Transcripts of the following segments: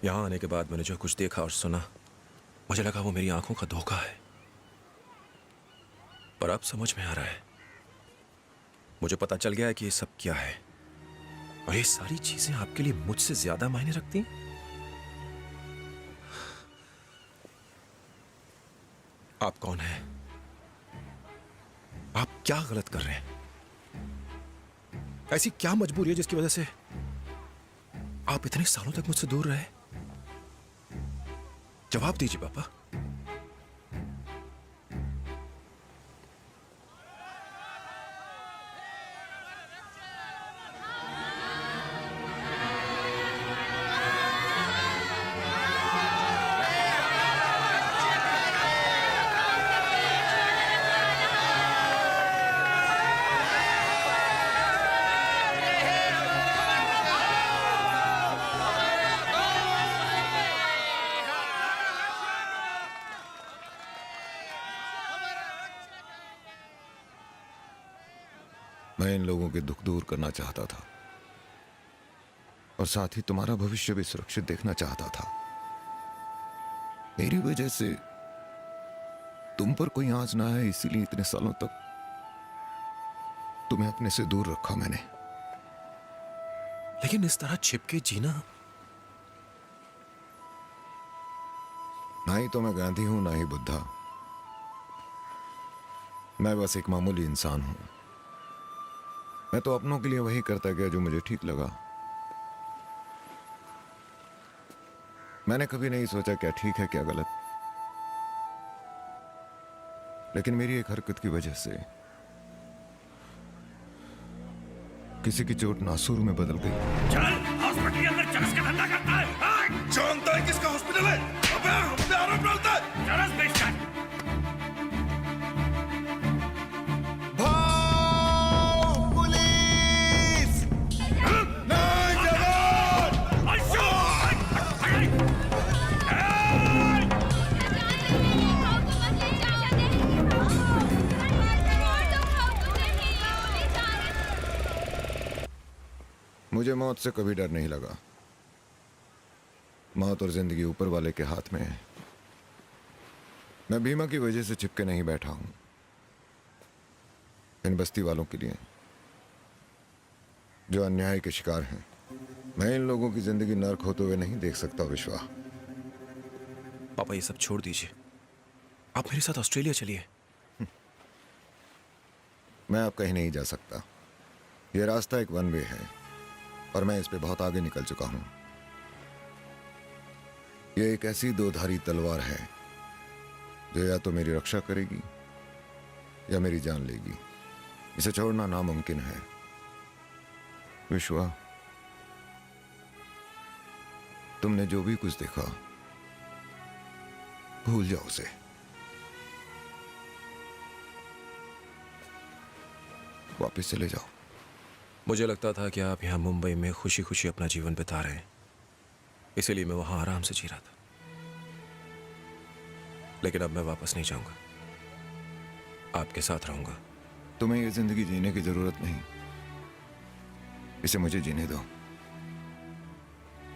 यहां आने के बाद मैंने जो कुछ देखा और सुना, मुझे लगा वो मेरी आंखों का धोखा है। पर अब समझ में आ रहा है, मुझे पता चल गया है कि ये सब क्या है। और ये सारी चीजें आपके लिए मुझसे ज्यादा मायने रखती हैं। आप कौन हैं? आप क्या गलत कर रहे हैं? ऐसी क्या मजबूरी है जिसकी वजह से आप इतने सालों तक मुझसे दूर रहे? जवाब दीजिए पापा। मैं इन लोगों के दुख दूर करना चाहता था और साथ ही तुम्हारा भविष्य भी सुरक्षित देखना चाहता था। मेरी वजह से तुम पर कोई आंच ना आए, इसीलिए इतने सालों तक तुम्हें अपने से दूर रखा मैंने। लेकिन इस तरह छिपके जीना। ना ही तो मैं गांधी हूं, ना ही बुद्धा। मैं बस एक मामूली इंसान हूं। मैं तो अपनों के लिए वही करता गया जो मुझे ठीक लगा। मैंने कभी नहीं सोचा क्या ठीक है क्या गलत। लेकिन मेरी एक हरकत की वजह से किसी की चोट नासूर में बदल गई। चल हॉस्पिटल के अंदर चरस का धंधा करता है। जानता है किसका हॉस्पिटल है? अबे हम पे आरोप डालता है। चरस बेचता है। मुझे मौत से कभी डर नहीं लगा। मौत और जिंदगी ऊपर वाले के हाथ में है। मैं भीमा की वजह से चिपके नहीं बैठा हूं। इन बस्ती वालों के लिए जो अन्याय के शिकार हैं, मैं इन लोगों की जिंदगी नर्क होते हुए नहीं देख सकता। विश्वा, पापा ये सब छोड़ दीजिए, आप मेरे साथ ऑस्ट्रेलिया चलिए। मैं अब कहीं नहीं जा सकता। यह रास्ता एक वन वे है और मैं इस पे बहुत आगे निकल चुका हूं। यह एक ऐसी दोधारी तलवार है जो या तो मेरी रक्षा करेगी या मेरी जान लेगी। इसे छोड़ना नामुमकिन है। विश्वा, तुमने जो भी कुछ देखा भूल जाओ उसे। वापस चले जाओ। मुझे लगता था कि आप यहां मुंबई में खुशी खुशी अपना जीवन बिता रहे हैं, इसीलिए मैं वहां आराम से जी रहा था। लेकिन अब मैं वापस नहीं जाऊंगा, आपके साथ रहूंगा। तुम्हें यह जिंदगी जीने की जरूरत नहीं, इसे मुझे जीने दो।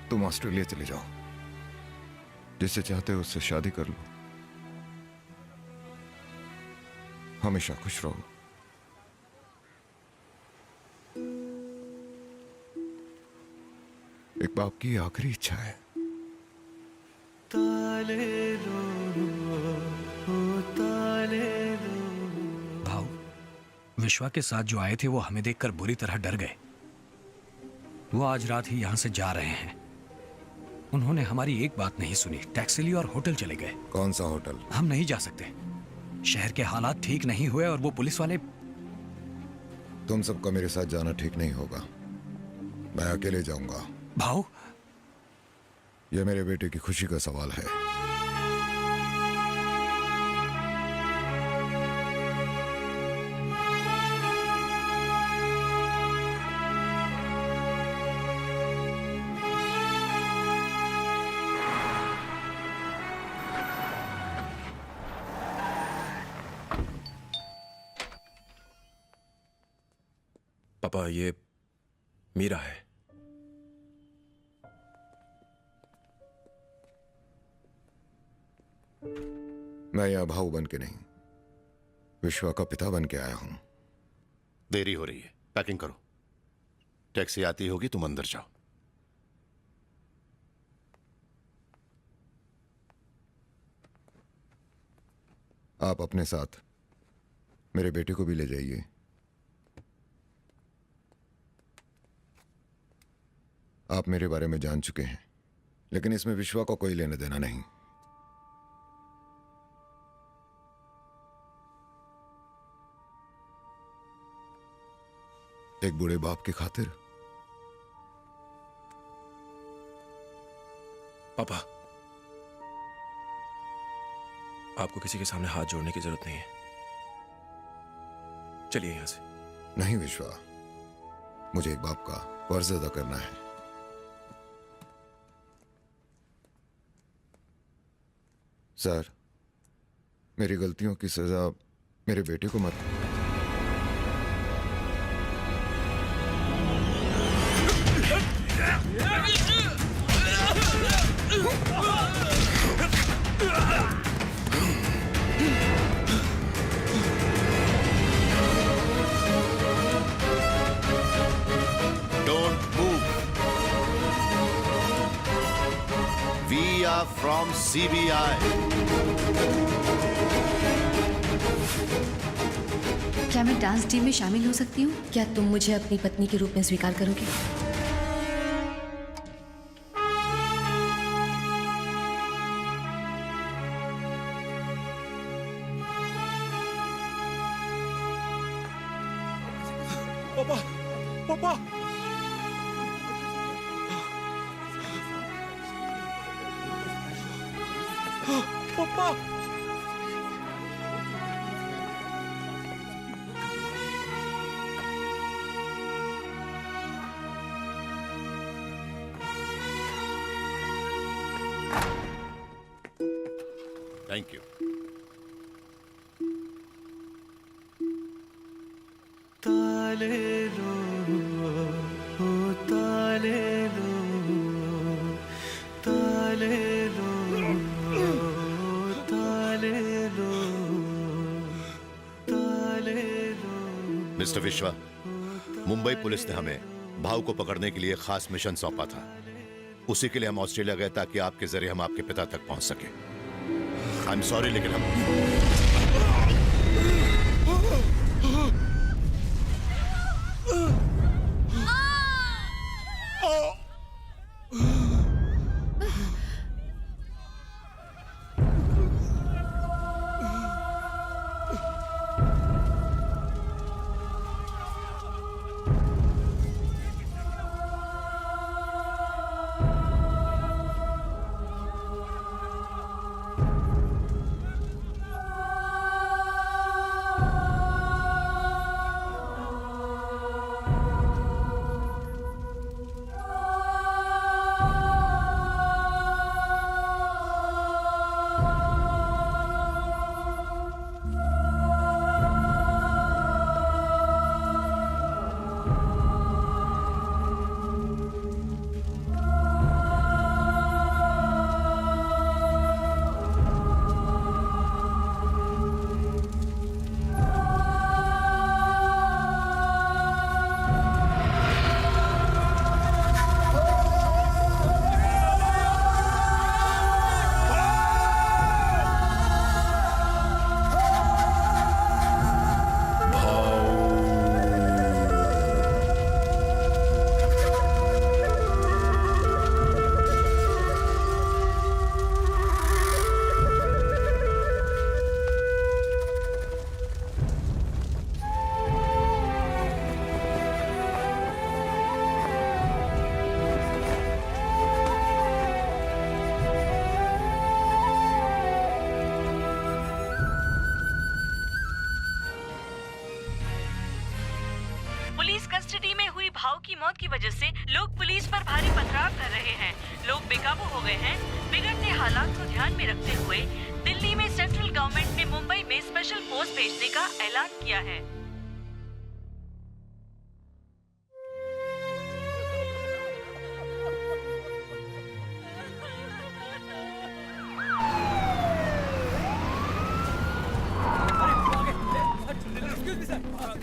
तुम ऑस्ट्रेलिया चले जाओ, जिससे चाहते हो उससे शादी कर लो, हमेशा खुश रहो। एक बाप की आखिरी इच्छा है। भाऊ, विश्वा के साथ जो आए थे वो हमें देखकर बुरी तरह डर गए। वो आज रात ही यहां से जा रहे हैं। उन्होंने हमारी एक बात नहीं सुनी, टैक्सी ली और होटल चले गए। कौन सा होटल? हम नहीं जा सकते। शहर के हालात ठीक नहीं हुए और वो पुलिस वाले। तुम सबका मेरे साथ जाना ठीक नहीं होगा। मैं अकेले जाऊंगा। भाऊ, यह मेरे बेटे की खुशी का सवाल है। पापा, ये मीरा है। मैं यहाँ भाऊ बन के नहीं, विश्वा का पिता बन के आया हूं। देरी हो रही है, पैकिंग करो। टैक्सी आती होगी, तुम अंदर जाओ। आप अपने साथ मेरे बेटे को भी ले जाइए। आप मेरे बारे में जान चुके हैं, लेकिन इसमें विश्वा को कोई लेना देना नहीं। एक बूढ़े बाप की खातिर। पापा, आपको किसी के सामने हाथ जोड़ने की जरूरत नहीं है। चलिए यहां से। नहीं विश्वा, मुझे एक बाप का फर्ज अदा करना है। सर, मेरी गलतियों की सजा मेरे बेटे को मत। Don't move. We are from CBI. क्या मैं डांस टीम में शामिल हो सकती हूँ? क्या तुम मुझे अपनी पत्नी के रूप में स्वीकार करोगे? पापा, पापा, पापा। Thank you. मिस्टर विश्वा, मुंबई पुलिस ने हमें भाव को पकड़ने के लिए खास मिशन सौंपा था। उसी के लिए हम ऑस्ट्रेलिया गए ताकि आपके जरिए हम आपके पिता तक पहुंच सके। आई एम सॉरी, लेकिन हम कस्टडी में हुई भाव की मौत की वजह से लोग पुलिस पर भारी पथराव कर रहे हैं। लोग बेकाबू हो गए हैं। बिगड़ते हालात को ध्यान में रखते हुए दिल्ली में सेंट्रल गवर्नमेंट ने मुंबई में स्पेशल फोर्स भेजने का ऐलान किया है।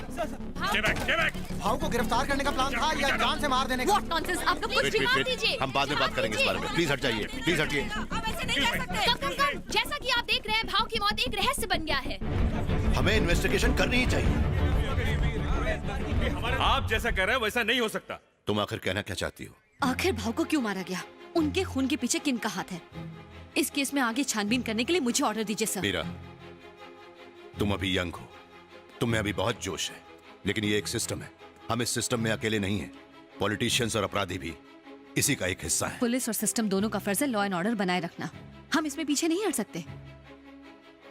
भाव को गिरफ्तार करने का प्लान था या जान से मार देने का? What nonsense! आप लोग कुछ भी मार दीजिए। हम बाद में बात करेंगे इस बारे में। प्लीज हट जाइए, प्लीज हटिए। आप ऐसे नहीं कर सकते। कम। जैसा कि आप देख रहे हैं, भाव की मौत एक रहस्य बन गया है। हमें इन्वेस्टिगेशन करनी ही चाहिए। आप जैसा कह रहे हैं वैसा नहीं हो सकता। तुम आखिर कहना क्या चाहती हो? आखिर भाव को क्यों मारा गया? उनके खून के पीछे किन का हाथ है? इस केस में आगे छानबीन करने के लिए मुझे ऑर्डर दीजिए सर। मीरा, तुम अभी यंग हो, तुम में अभी बहुत जोश है, लेकिन ये एक सिस्टम है। हम इस सिस्टम में अकेले नहीं हैं। पॉलिटिशियंस और अपराधी भी इसी का एक हिस्सा है। पुलिस और सिस्टम दोनों का फर्ज है लॉ एंड ऑर्डर बनाए रखना। हम इसमें पीछे नहीं हट सकते।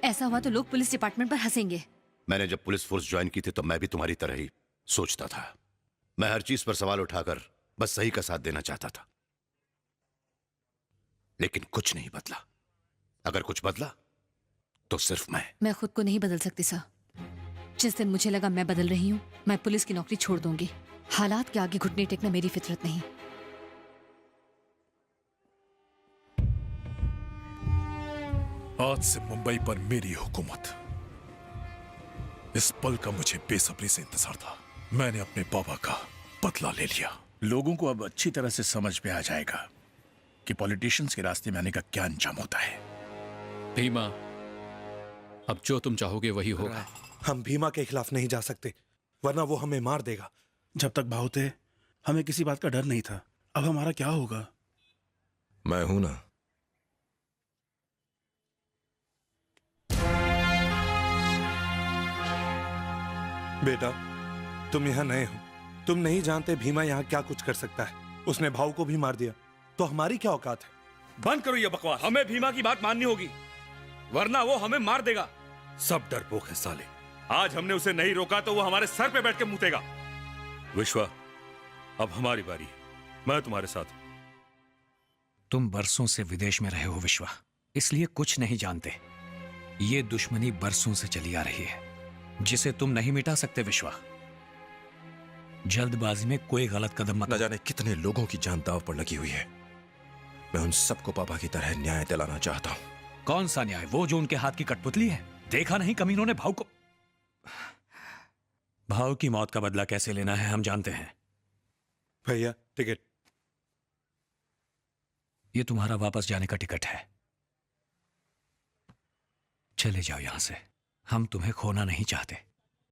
ऐसा हुआ तो लोग पुलिस डिपार्टमेंट पर हंसेंगे। मैंने जब पुलिस फोर्स ज्वाइन की थी तो मैं भी तुम्हारी तरह ही सोचता था। मैं हर चीज पर सवाल उठाकर बस सही का साथ देना चाहता था, लेकिन कुछ नहीं बदला। अगर कुछ बदला तो सिर्फ मैं खुद को नहीं बदल सकती सर। जिस दिन मुझे लगा मैं बदल रही हूँ, मैं पुलिस की नौकरी छोड़ दूंगी। हालात के आगे घुटने टेकना मेरी फितरत नहीं। आज से मुंबई पर मेरी हुकूमत। इस पल का मुझे बेसब्री से इंतजार था। मैंने अपने पापा का बदला ले लिया। लोगों को अब अच्छी तरह से समझ में आ जाएगा कि पॉलिटिशियंस के रास्ते में आने का क्या अंजाम होता है। भीमा, अब जो तुम चाहोगे वही होगा। हम भीमा के खिलाफ नहीं जा सकते, वरना वो हमें मार देगा। जब तक भाव थे हमें किसी बात का डर नहीं था। अब हमारा क्या होगा? मैं हूं ना। बेटा, तुम यहाँ नए हो, तुम नहीं जानते भीमा यहाँ क्या कुछ कर सकता है। उसने भाव को भी मार दिया, तो हमारी क्या औकात है? बंद करो ये बकवास। हमें भीमा की बात माननी होगी, वरना वो हमें मार देगा। सब डरपोक है साले। आज हमने उसे नहीं रोका तो वो हमारे सर पे बैठ के मुतेगा। विश्वा, अब हमारी बारी है। मैं तुम्हारे साथ हूं। तुम बरसों से विदेश में रहे हो विश्वा, इसलिए कुछ नहीं जानते। ये दुश्मनी बरसों से चली आ रही है, जिसे तुम नहीं मिटा सकते विश्वा। जल्दबाजी में कोई गलत कदम मत। न जाने कितने लोगों की जान दांव पर लगी हुई है। मैं उन सबको पापा की तरह न्याय दिलाना चाहता हूं। कौन सा न्याय? वो जो उनके हाथ की कठपुतली है। देखा नहीं कमीनों ने भाव की मौत का बदला कैसे लेना है हम जानते हैं। भैया, टिकट। ये तुम्हारा वापस जाने का टिकट है। चले जाओ यहां से, हम तुम्हें खोना नहीं चाहते।